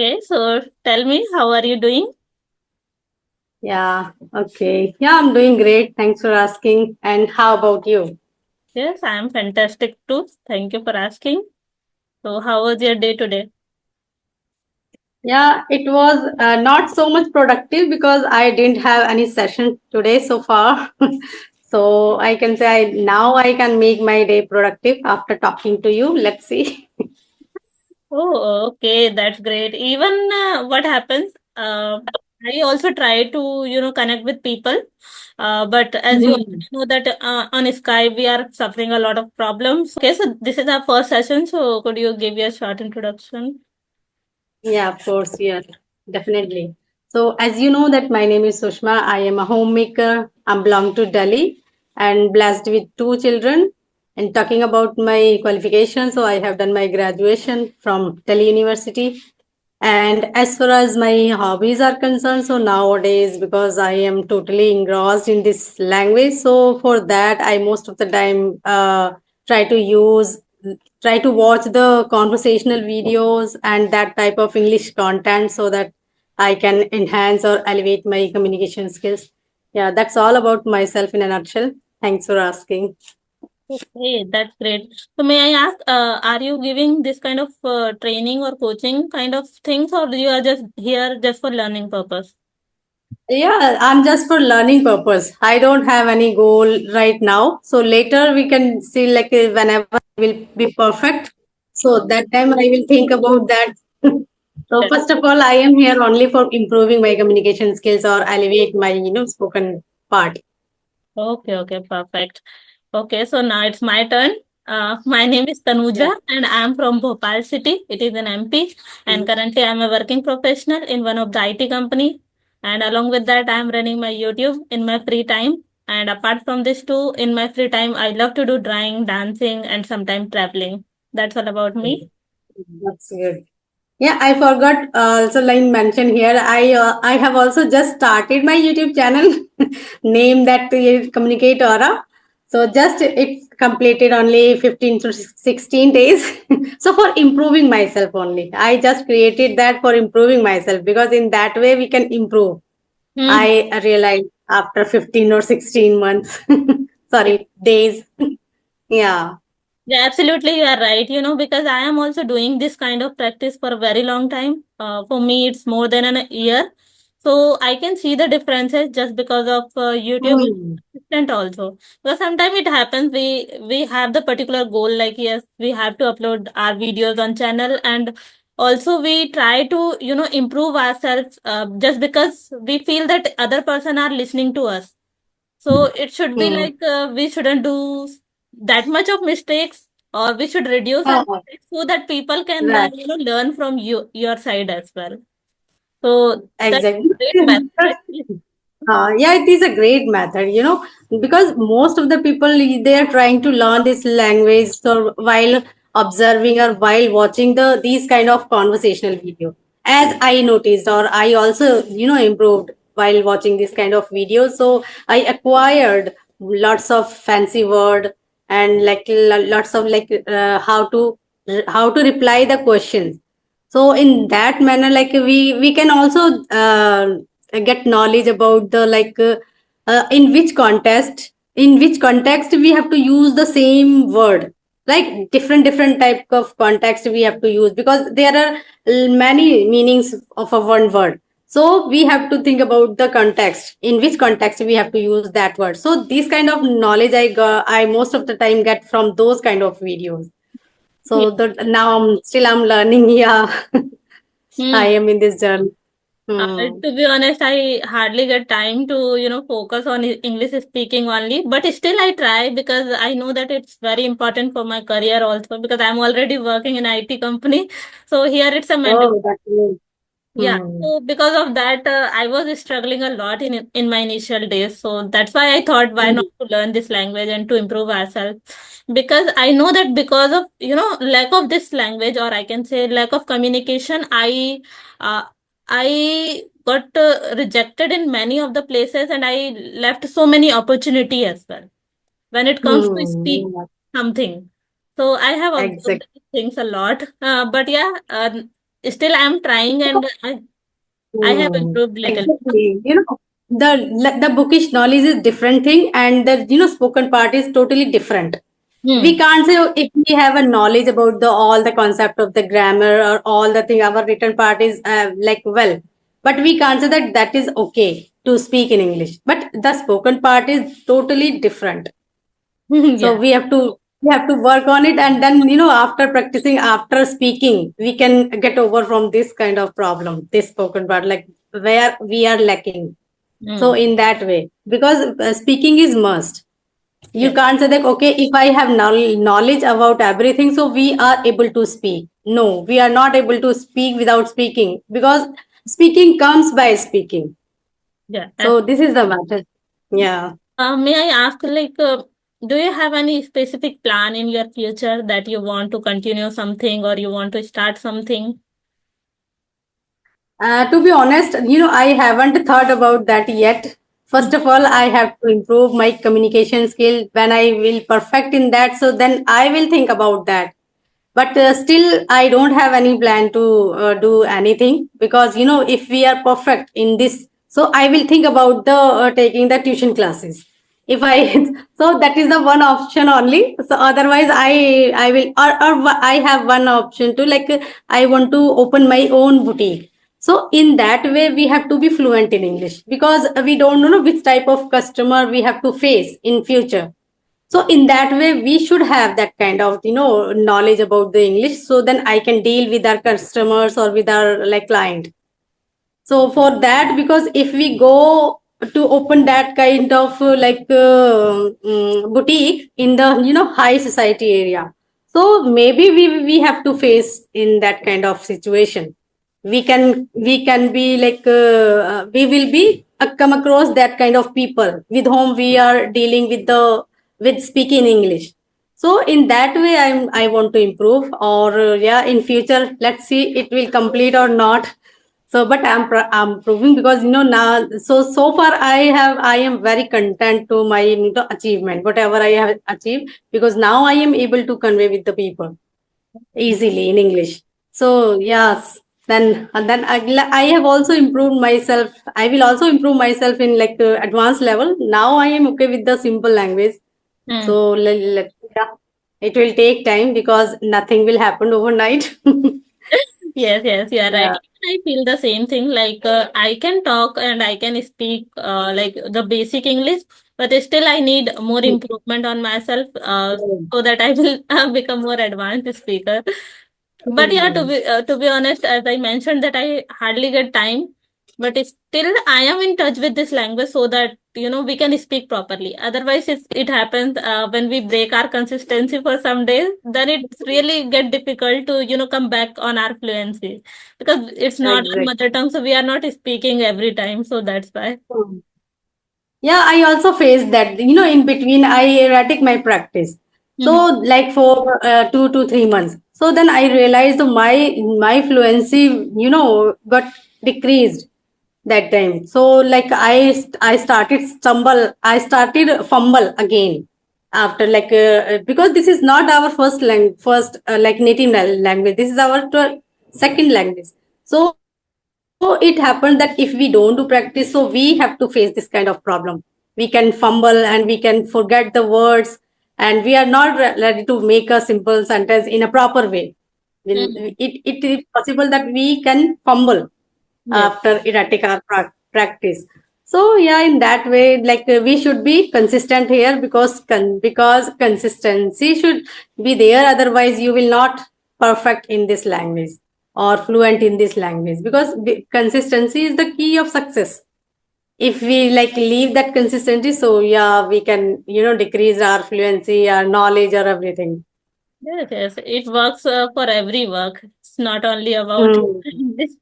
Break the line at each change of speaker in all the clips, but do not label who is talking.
Okay, so tell me, how are you doing?
Yeah, okay. Yeah, I'm doing great. Thanks for asking. And how about you?
Yes, I am fantastic too. Thank you for asking. So, how was your day today?
Yeah, it was not so much productive because I didn't have any session today so far. So I can say now I can make my day productive after talking to you. Let's see.
Oh, okay, that's great. Even what happens, I also try to, connect with people. But as you
Hmm.
already know that on Skype we are suffering a lot of problems. Okay, so this is our first session. So, could you give your short introduction?
Yeah, of course. Yeah, definitely. So, as you know, that my name is Sushma. I am a homemaker. I belong to Delhi and blessed with two children. And talking about my qualifications, so I have done my graduation from Delhi University. And as far as my hobbies are concerned, so nowadays, because I am totally engrossed in this language, so for that, I most of the time try to use, try to watch the conversational videos and that type of English content so that I can enhance or elevate my communication skills. Yeah, that's all about myself in a nutshell. Thanks for asking.
Okay, that's great. So may I ask, are you giving this kind of training or coaching kind of things, or you are just here just for learning purpose?
Yeah, I'm just for learning purpose. I don't have any goal right now. So later we can see like whenever I will be perfect. So that time I will think about that. So
That-
first of all, I am here only for improving my communication skills or elevate my spoken part.
Okay, okay, perfect. Okay, so now it's my turn. My name is Tanuja
Yeah.
and I'm from Bhopal city. It is in MP, and currently I'm a working professional in one of the IT company. And along with that, I'm running my YouTube in my free time. And apart from this too, in my free time, I love to do drawing, dancing, and sometimes traveling. That's all about me.
That's good. Yeah, I forgot also line mention here. I have also just started my YouTube channel, name that Communicate Aura. So just it's completed only 15 to 16 days. So for improving myself only, I just created that for improving myself because in that way we can improve.
Hmm.
I realized after 15 or 16 months, sorry, days. Yeah.
Yeah, absolutely, you are right. Because I am also doing this kind of practice for a very long time. For me, it's more than a year. So I can see the differences just because of YouTube
Hmm.
assistant also. Because sometimes it happens we have the particular goal, like yes, we have to upload our videos on channel, and also we try to improve ourselves just because we feel that other person are listening to us. So it should be
Hmm.
like we shouldn't do that much of mistakes, or we should reduce our
Oh,
mistakes so that people can
right.
learn from your side as well. So that's
Exactly.
great method actually.
Yeah, it is a great method, because most of the people they are trying to learn this language so while observing or while watching these kind of conversational video. As I noticed, or I also improved while watching this kind of videos. So I acquired lots of fancy word and like lots of like how to reply the questions. So in that manner, like we can also get knowledge about the in which context we have to use the same word, like different type of context we have to use because there are many meanings of a one word. So we have to think about the context, in which context we have to use that word. So this kind of knowledge I most of the time get from those kind of videos.
Yeah.
So now I'm learning. Yeah, I
Hmm.
am in this journey. Hmm.
To be honest, I hardly get time to, focus on English speaking only. But still, I try because I know that it's very important for my career also because I'm already working in IT company. So here it's a mandatory.
Oh, that's good.
Yeah,
Hmm.
so because of that, I was struggling a lot in my initial days. So that's why I thought, why not
Hmm.
to learn this language and to improve ourselves? Because I know that because of lack of this language, or I can say lack of communication, uh, I got rejected in many of the places, and I left so many opportunity as well when it comes to speak
Yeah,
something. So I have observed
exactly.
these things a lot. But yeah. still I'm trying, and I have improved little.
Exactly. The bookish knowledge is different thing, and the spoken part is totally different. We
Hmm.
can't say, "Oh, if we have a knowledge about the all the concept of the grammar or all the thing, our written part is like well, but we can't say that that is okay to speak in English. But the spoken part is totally different. So
Yeah.
we have to work on it, and then after practicing, after speaking, we can get over from this kind of problem, this spoken part, like where we are lacking. So
Hmm.
in that way, because speaking is must. You
Yeah.
can't say that, okay, if I have knowledge about everything, so we are able to speak. No, we are not able to speak without speaking, because speaking comes by speaking.
Yeah.
So this is the matter. Yeah.
May I ask, like, do you have any specific plan in your future that you want to continue something or you want to start something?
To be honest, I haven't thought about that yet. First of all, I have to improve my communication skill. When I will perfect in that, so then I will think about that. But still, I don't have any plan to do anything, because if we are perfect in this, so I will think about the taking the tuition classes. If I so that is the one option only. So otherwise, I will, or I have one option to, like, I want to open my own boutique. So in that way, we have to be fluent in English, because we don't know which type of customer we have to face in future. So in that way, we should have that kind of knowledge about the English, so then I can deal with our customers or with our, like, client. So for that, because if we go to open that kind of boutique in the high society area, so maybe we have to face in that kind of situation. We can be like, we will be come across that kind of people with whom we are dealing with speaking English. So in that way, I want to improve, or yeah, in future, let's see it will complete or not. So but I'm proving, because now, so far I am very content to my achievement, whatever I have achieved, because now I am able to convey with the people easily in English. So yes, then I have also improved myself. I will also improve myself in, like, advanced level. Now I am okay with the simple language.
Hmm.
So yeah, it will take time, because nothing will happen overnight.
Yes, yes, you are right.
Yeah.
Even I feel the same thing. Like, I can talk and I can speak like the basic English, but still I need more improvement on myself so that I will become more advanced speaker. But yeah,
Hmm.
to be honest, as I mentioned that I hardly get time, but still I am in touch with this language so that we can speak properly. Otherwise, it happens when we break our consistency for some days, then it's really get difficult to come back on our fluency because it's not our
Exactly.
mother tongue, so we are not speaking every time. So that's why.
Yeah, I also faced that. In between, I erratic my practice. So,
Hmm.
like, for 2 to 3 months. So then I realized my fluency, got decreased that time. So, like, I started stumble. I started fumble again after, like, because this is not our first like native language. This is our second language. So it happens that if we don't do practice, so we have to face this kind of problem. We can fumble and we can forget the words, and we are not ready to make a simple sentence in a proper way.
Hmm.
It is possible that we can fumble
Yes.
after erratic our practice. So yeah, in that way, like, we should be consistent here, because consistency should be there. Otherwise, you will not perfect in this language or fluent in this language, because consistency is the key of success. If we, like, leave that consistency, so yeah, we can decrease our fluency, our knowledge, or everything.
Yes, yes. It works for every work. It's not only about
Hmm.
English,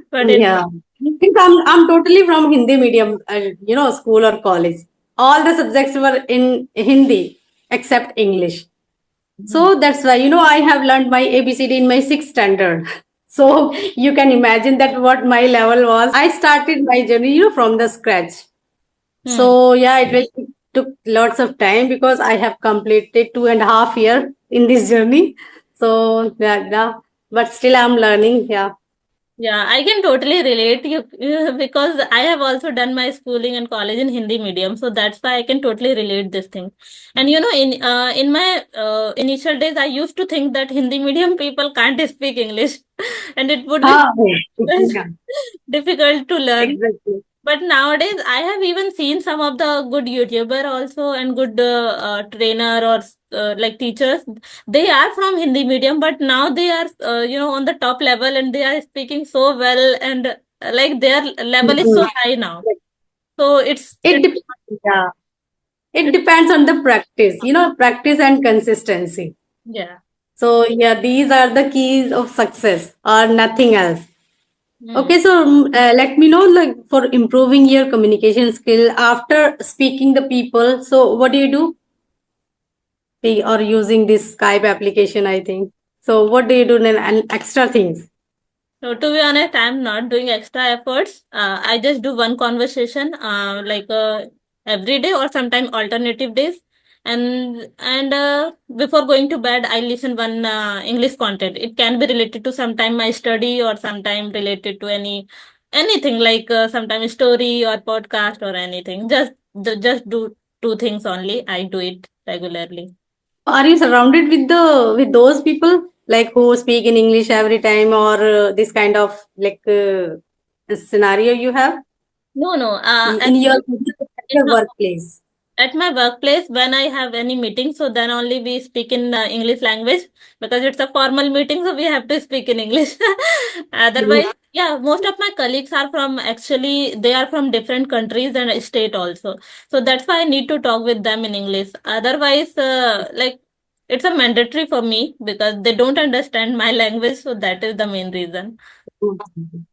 but it
Yeah.
works.
Since I'm totally from Hindi medium, school or college. All the subjects were in Hindi except English. So that's why, I have learned my ABCD in my sixth standard. So you can imagine that what my level was. I started my journey, from the scratch.
Hmm.
So yeah, it took lots of time, because I have completed 2.5 years in this journey. So yeah, but still I'm learning. Yeah.
Yeah, I can totally relate because I have also done my schooling and college in Hindi medium, so that's why I can totally relate this thing. And in my initial days, I used to think that Hindi medium people can't speak English, and it would be
Ah, yeah,
difficult to learn.
exactly.
But nowadays, I have even seen some of the good YouTuber also and good trainer or like teachers. They are from Hindi medium, but now they are on the top level and they are speaking so well and like their level is so
Mhm.
high now. So
It dep- yeah, it
it's
depends on the practice, practice and consistency.
yeah.
So yeah, these are the keys of success or nothing else.
Hmm.
Okay, so let me know like for improving your communication skill after speaking the people. So what do you do? Or using this Skype application, I think. So what do you do then and extra things?
So to be honest, I'm not doing extra efforts. I just do one conversation, every day or sometime alternative days. And before going to bed, I listen one English content. It can be related to sometime my study or sometime related to anything like sometime story or podcast or anything. Just do two things only. I do it regularly.
Are you surrounded with the with those people like who speak in English every time or this kind of like scenario you have
No, no.
in your at
In
your workplace?
At my workplace, when I have any meeting, so then only we speak in English language because it's a formal meeting, so we have to speak in English. Otherwise, yeah, most of my colleagues are from actually they are from different countries and state also. So that's why I need to talk with them in English. Otherwise, like it's a mandatory for me because they don't understand my language, so that is the main reason.
Mhm.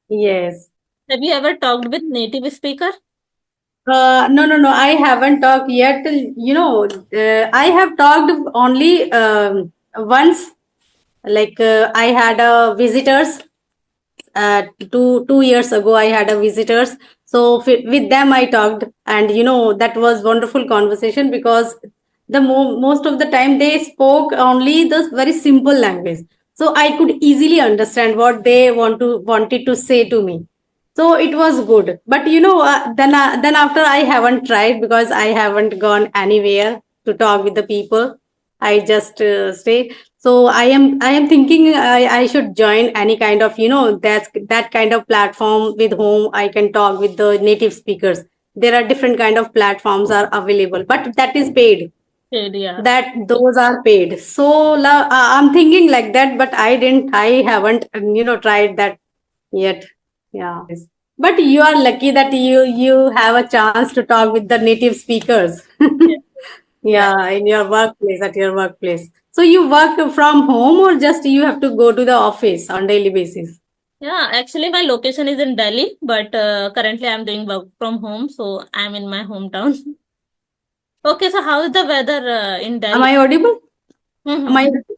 Yes.
Have you ever talked with native speaker?
No, no, no. I haven't talked yet. I have talked only once. Like I had a visitors 2 years ago. I had a visitors. So with them I talked, and that was wonderful conversation because the most of the time they spoke only the very simple language. So I could easily understand what they wanted to say to me, so it was good. But then after I haven't tried because I haven't gone anywhere to talk with the people. I just stay. So I am thinking I should join any kind of that kind of platform with whom I can talk with the native speakers. There are different kind of platforms are available, but that is paid.
Yeah.
That those are paid. So I'm thinking like that, but I haven't tried that yet. Yeah. But you are lucky that you have a chance to talk with the native speakers.
Yeah. Yeah.
Yeah, in your workplace, at your workplace. So you work from home or just you have to go to the office on daily basis?
Yeah, actually, my location is in Delhi, but currently I'm doing work from home, so I'm in my hometown. Okay, so how is the weather in
Am
Delhi?
I audible? Am I?
Mm-hmm.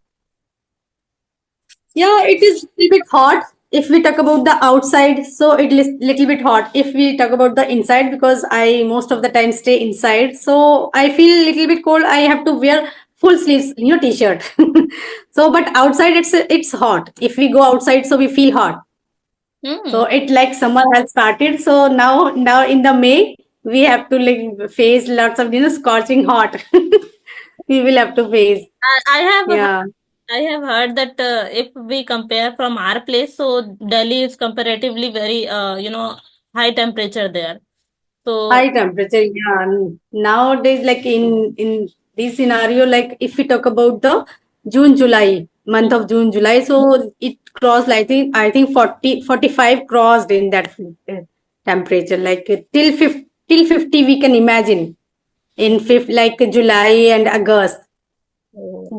Yeah, it is a little bit hot if we talk about the outside. So it is little bit hot if we talk about the inside because I most of the time stay inside. So I feel little bit cold. I have to wear full sleeves, t-shirt. So, but outside it's hot. If we go outside, so we feel hot. So
Hmm.
it like summer has started. So now in the May we have to like face lots of scorching hot. We will have to face.
I have
Yeah.
I have heard that if we compare from our place, so Delhi is comparatively very high temperature there. So
High temperature, yeah. And nowadays, like in this scenario, like if we talk about the June, July, month of June, July, so it crossed, like, I think 40, 45 crossed in that temperature. Like till 50 we can imagine in fifth like July and August.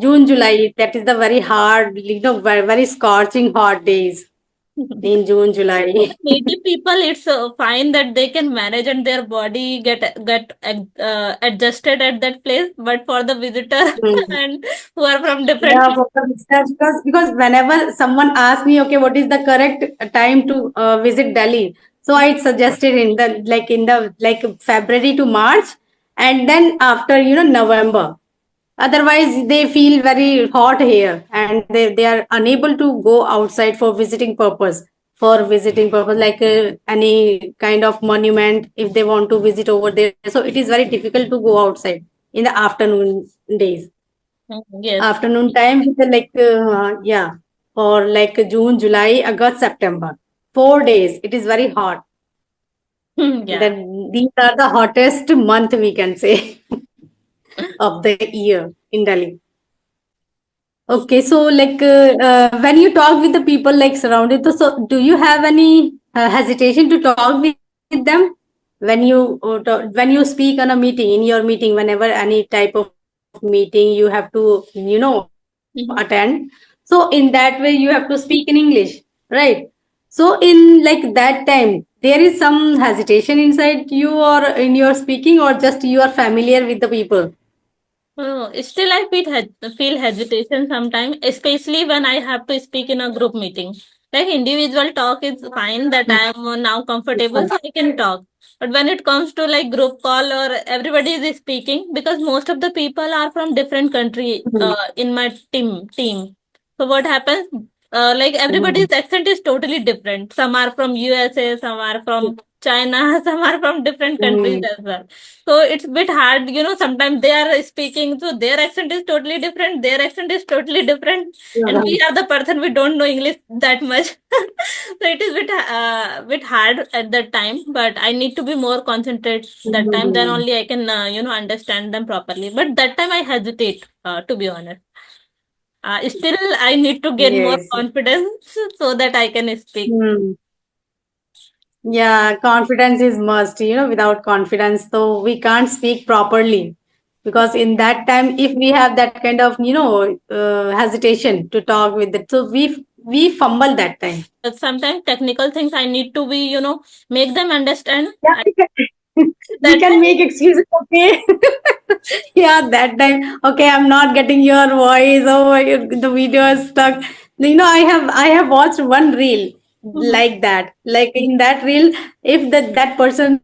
June, July, that is the very hard, very, very scorching hot days in June, July.
for the native people, it's fine that they can manage and their body get adjusted at that place. But for the visitor and who are from different
Yeah, for the visitors, because whenever someone asks me, okay, what is the correct time to visit Delhi? So I suggested in the February to March, and then after November. Otherwise, they feel very hot here, and they are unable to go outside for visiting purpose. for visiting purpose, like any kind of monument if they want to visit over there. So it is very difficult to go outside in the afternoon days.
Yes.
Afternoon time, with the yeah, for like June, July, August, September. 4 days. It is very hot.
Yeah.
Then these are the hottest month we can say of the year in Delhi. Okay, so like when you talk with the people like surrounded, so do you have any hesitation to talk with them when when you speak on a meeting, in your meeting, whenever any type of meeting you have to attend.
Mhm.
So in that way you have to speak in English, right? So in like that time, there is some hesitation inside you or in your speaking, or just you are familiar with the people.
Oh, still I feel hesitation sometimes, especially when I have to speak in a group meeting. Like individual talk is fine that I am now comfortable so I can talk. But when it comes to like group call or everybody is speaking, because most of the people are from different country in my team. So what happens? Like everybody's accent is totally different. Some are from USA, some are from China, some are from different countries
Mm.
as well. So it's a bit hard, sometimes they are speaking, so their accent is totally different, their accent is totally different, and we are the person we don't know English that much. So it is bit hard at that time, but I need to be more concentrated that time. Then
Mm.
only I can, understand them properly. But that time I hesitate, to be honest. Still, I need to gain more
Yes.
confidence so that I can speak.
Hmm. Yeah, confidence is must. Without confidence, so we can't speak properly. Because in that time, if we have that kind of, hesitation to talk with it, so we fumble that time.
Sometimes technical things I need to be, make them understand.
Yeah, we
That
can
time.
make excuses. Okay. Yeah, that time. Okay, I'm not getting your voice. Oh, the video is stuck. I have watched one reel
Mhm.
like that. Like in that reel, if that person,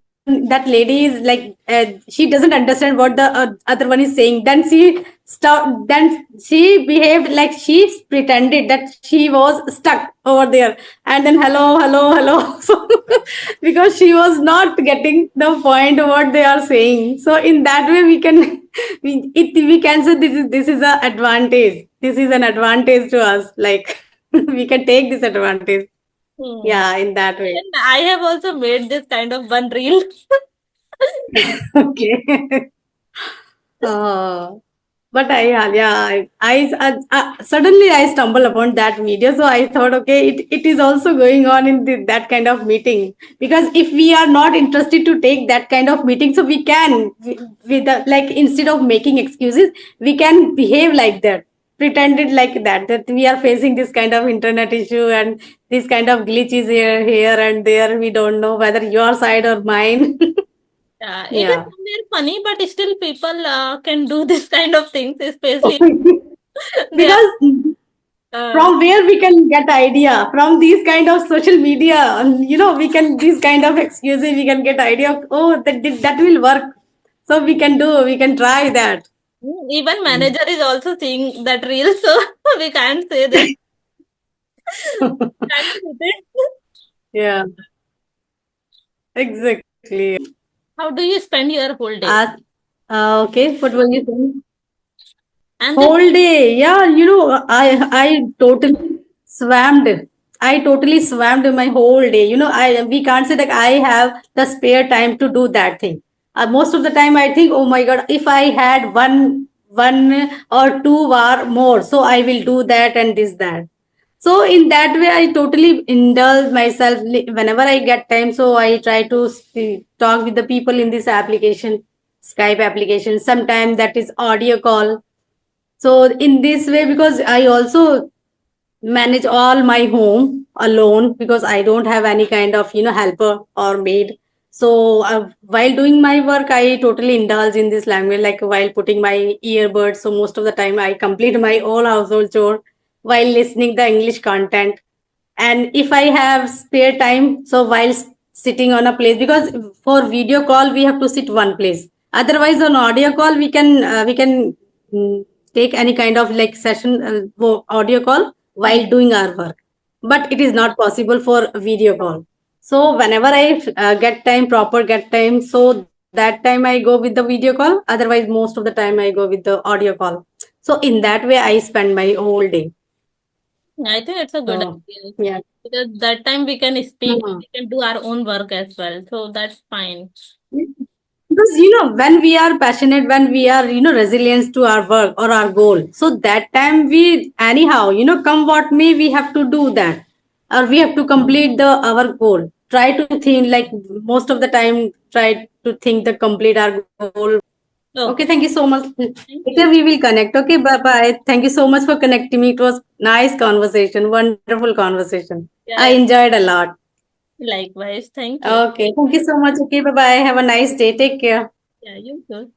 that lady is like, she doesn't understand what the other one is saying, then she behaved like she pretended that she was stuck over there, and then hello, hello, hello. So because she was not getting the point of what they are saying. So in that way, we can we can say this is a advantage. This is an advantage to us. Like we can take this advantage.
Hmm.
Yeah, in that way.
Even I have also made this kind of one reel.
Okay. Oh, but suddenly I stumbled upon that video, so I thought, okay, it is also going on in that kind of meeting. Because if we are not interested to take that kind of meeting, so we can, with like instead of making excuses, we can behave like that, pretended like that we are facing this kind of internet issue and this kind of glitches here and there. We don't know whether your side or mine.
It is
Yeah.
somewhere funny, but still people can do this kind of things, especially they are.
Because
Uh,
from where we can get idea from these kind of social media, we can, these kind of excuses, we can get idea of, oh, that will work, so we can try that.
Even manager is also seeing that reel, so we can't say that. Can't put it.
Yeah, exactly.
How do you spend your whole day?
uh, okay, what were you saying?
And then,
Whole day, yeah, I totally swammed. I totally swammed my whole day. I we can't say that I have the spare time to do that thing. Most of the time, I think, oh my God, if I had one or 2 hour more, so I will do that and this that. So in that way, I totally indulge myself whenever I get time. So I try to talk with the people in this application, Skype application. Sometimes that is audio call. So in this way, because I also manage all my home alone, because I don't have any kind of helper or maid. So while doing my work, I totally indulge in this language, like while putting my earbuds. So most of the time, I complete my all household chore while listening the English content. And if I have spare time, so while sitting on a place, because for video call we have to sit one place. Otherwise, on audio call we can take any kind of like session, audio call while doing our work. but it is not possible for video call. So whenever I get time, so that time I go with the video call. Otherwise, most of the time I go with the audio call. So in that way, I spend my whole day.
I think it's a good
So
idea
yeah.
because that time we can speak,
Mhm.
we can do our own work as well. So that's fine.
Because when we are passionate, when we are resilient to our work or our goal, so that time we anyhow come what may, we have to do that, or we have to complete the our goal. Try to think like most of the time. Try to think the complete our goal. Okay,
Okay.
thank you so much.
Thank
Later
you.
we will connect. Okay, bye bye. Thank you so much for connecting me. It was nice conversation, wonderful conversation. I
Yeah,
enjoyed a lot.
likewise. Thank you.
Okay, thank you so much. Okay, bye bye. Have a nice day. Take care.
Yeah, you too.